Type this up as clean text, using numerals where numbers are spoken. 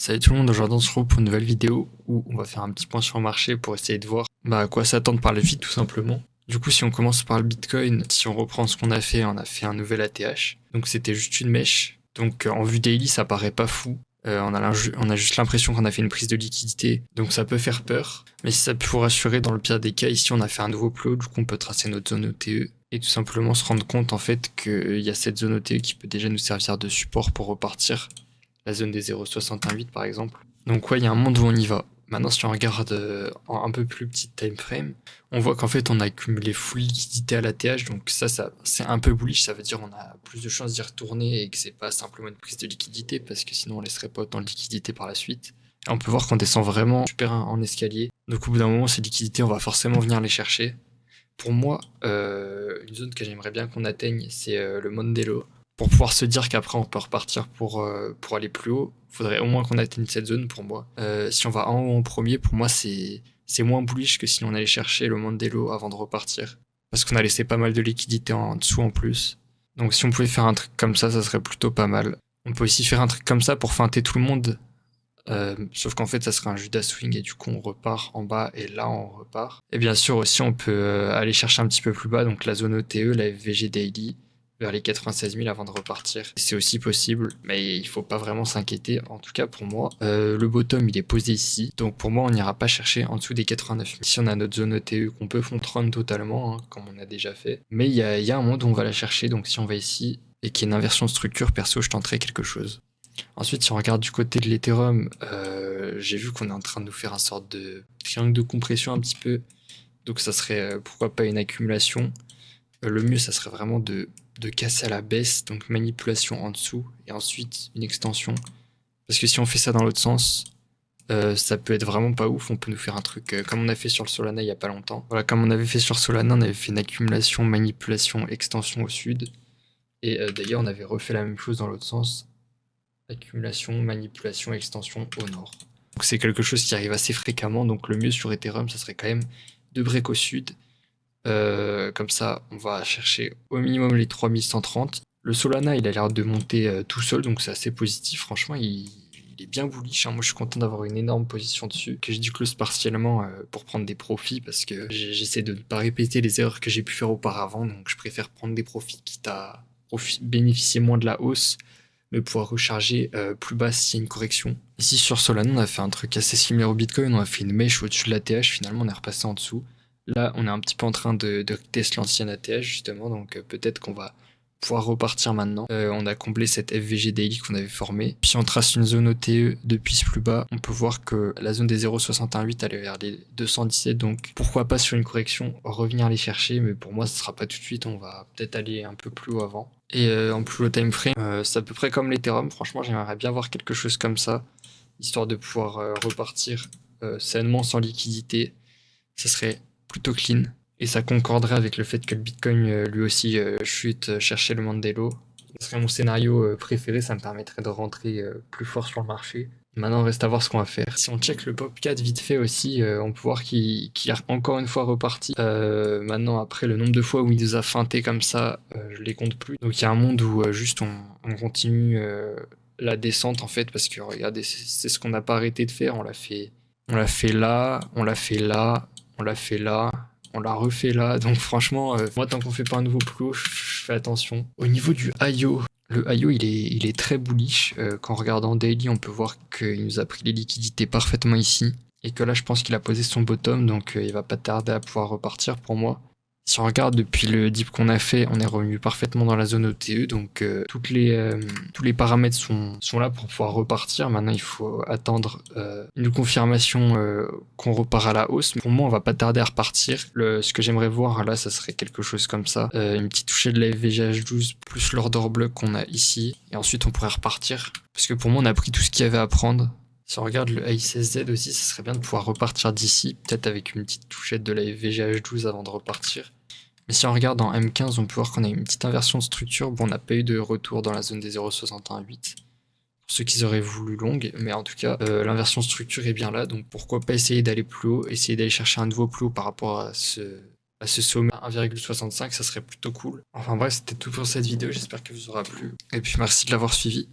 Salut tout le monde, aujourd'hui on se retrouve pour une nouvelle vidéo où on va faire un petit point sur le marché pour essayer de voir à quoi s'attendre par la suite tout simplement. Du coup si on commence par le Bitcoin, si on reprend ce qu'on a fait, on a fait un nouvel ATH. Donc c'était juste une mèche. Donc en vue daily ça paraît pas fou. On a juste l'impression qu'on a fait une prise de liquidité, donc ça peut faire peur. Mais si ça peut vous rassurer, dans le pire des cas, ici on a fait un nouveau plot, du coup on peut tracer notre zone OTE et tout simplement se rendre compte en fait qu'il y a cette zone OTE qui peut déjà nous servir de support pour repartir. La zone des 0,618 par exemple. Donc ouais, il y a un monde où on y va. Maintenant, si on regarde en un peu plus petit time frame, on voit qu'en fait, on a accumulé full liquidité à l'ATH, donc ça c'est un peu bullish, ça veut dire on a plus de chances d'y retourner et que c'est pas simplement une prise de liquidité, parce que sinon on laisserait pas autant de liquidité par la suite. Et on peut voir qu'on descend vraiment super en escalier, donc au bout d'un moment, ces liquidités, on va forcément venir les chercher. Pour moi, une zone que j'aimerais bien qu'on atteigne, c'est le Mondello. Pour pouvoir se dire qu'après on peut repartir pour aller plus haut, il faudrait au moins qu'on atteigne cette zone pour moi. Si on va en haut en premier, pour moi c'est moins bullish que si on allait chercher le Mondello avant de repartir. Parce qu'on a laissé pas mal de liquidité en dessous en plus. Donc si on pouvait faire un truc comme ça serait plutôt pas mal. On peut aussi faire un truc comme ça pour feinter tout le monde. Sauf qu'en fait ça serait un Judas Swing et du coup on repart en bas et là on repart. Et bien sûr aussi on peut aller chercher un petit peu plus bas, donc la zone OTE, la FVG Daily, vers les 96 000 avant de repartir. C'est aussi possible, mais il faut pas vraiment s'inquiéter, en tout cas pour moi. Le bottom il est posé ici, donc pour moi on n'ira pas chercher en dessous des 89 000. Ici on a notre zone OTE qu'on peut front run totalement, hein, comme on a déjà fait. Mais il y a un monde où on va la chercher, donc si on va ici et qu'il y a une inversion de structure, perso je tenterai quelque chose. Ensuite, si on regarde du côté de l'Ethereum, j'ai vu qu'on est en train de nous faire un sorte de triangle de compression un petit peu. Donc ça serait pourquoi pas une accumulation. Le mieux, ça serait vraiment de casser à la baisse, donc manipulation en dessous, et ensuite une extension. Parce que si on fait ça dans l'autre sens, ça peut être vraiment pas ouf. On peut nous faire un truc comme on a fait sur le Solana il y a pas longtemps. Voilà, comme on avait fait sur Solana, on avait fait une accumulation, manipulation, extension au sud. Et d'ailleurs, on avait refait la même chose dans l'autre sens. Accumulation, manipulation, extension au nord. Donc c'est quelque chose qui arrive assez fréquemment, donc le mieux sur Ethereum, ça serait quand même de break au sud. Comme ça, on va chercher au minimum les 3130. Le Solana, il a l'air de monter tout seul, donc c'est assez positif. Franchement, il est bien bullish, hein. Moi, je suis content d'avoir une énorme position dessus, que j'ai dû close partiellement pour prendre des profits, parce que j'essaie de ne pas répéter les erreurs que j'ai pu faire auparavant, donc je préfère prendre des profits quitte à bénéficier moins de la hausse, mais pouvoir recharger plus bas s'il y a une correction. Ici sur Solana, on a fait un truc assez similaire au Bitcoin, on a fait une mèche au-dessus de l'ATH, finalement on est repassé en dessous. Là, on est un petit peu en train de tester l'ancienne ATH justement, donc peut-être qu'on va pouvoir repartir maintenant. On a comblé cette FVG Daily qu'on avait formée. Puis si on trace une zone OTE depuis ce plus bas, on peut voir que la zone des 0,618 elle est vers les 217, donc pourquoi pas sur une correction revenir les chercher, mais pour moi ce sera pas tout de suite, on va peut-être aller un peu plus haut avant. Et en plus low time frame, c'est à peu près comme l'Ethereum, franchement j'aimerais bien voir quelque chose comme ça, histoire de pouvoir repartir sainement sans liquidité. Ça serait plutôt clean. Et ça concorderait avec le fait que le Bitcoin lui aussi chute, chercher le Mondello. Ce serait mon scénario préféré, ça me permettrait de rentrer plus fort sur le marché. Maintenant, reste à voir ce qu'on va faire. Si on check le POP 4 vite fait aussi, on peut voir qu'il a encore une fois reparti. Maintenant, après le nombre de fois où il nous a feinté comme ça, je les compte plus. Donc il y a un monde où juste on continue la descente en fait, parce que regardez, c'est ce qu'on n'a pas arrêté de faire. On l'a fait là, on l'a fait là, on l'a fait là, on l'a refait là, donc franchement, moi tant qu'on fait pas un nouveau plus haut, je fais attention. Au niveau du IO, le IO il est très bullish. Quand on regarde en daily, on peut voir qu'il nous a pris les liquidités parfaitement ici, et que là je pense qu'il a posé son bottom, donc il va pas tarder à pouvoir repartir pour moi. Si on regarde depuis le dip qu'on a fait, on est revenu parfaitement dans la zone OTE, donc tous les paramètres sont là pour pouvoir repartir. Maintenant, il faut attendre une confirmation qu'on repart à la hausse. Pour moi, on va pas tarder à repartir. Ce que j'aimerais voir là, ça serait quelque chose comme ça. Une petite touchée de la FVGH12 plus l'order block qu'on a ici. Et ensuite, on pourrait repartir. Parce que pour moi, on a pris tout ce qu'il y avait à prendre. Si on regarde le AISZ aussi, ça serait bien de pouvoir repartir d'ici, peut-être avec une petite touchette de la FVGH12 avant de repartir. Mais si on regarde en M15, on peut voir qu'on a une petite inversion de structure. Bon, on n'a pas eu de retour dans la zone des 0,618. Pour ceux qui auraient voulu longue, mais en tout cas, l'inversion de structure est bien là, donc pourquoi pas essayer d'aller plus haut, essayer d'aller chercher un nouveau plus haut par rapport à ce sommet à 1,65, ça serait plutôt cool. Enfin bref, c'était tout pour cette vidéo, j'espère qu'elle vous aura plu. Et puis merci de l'avoir suivi.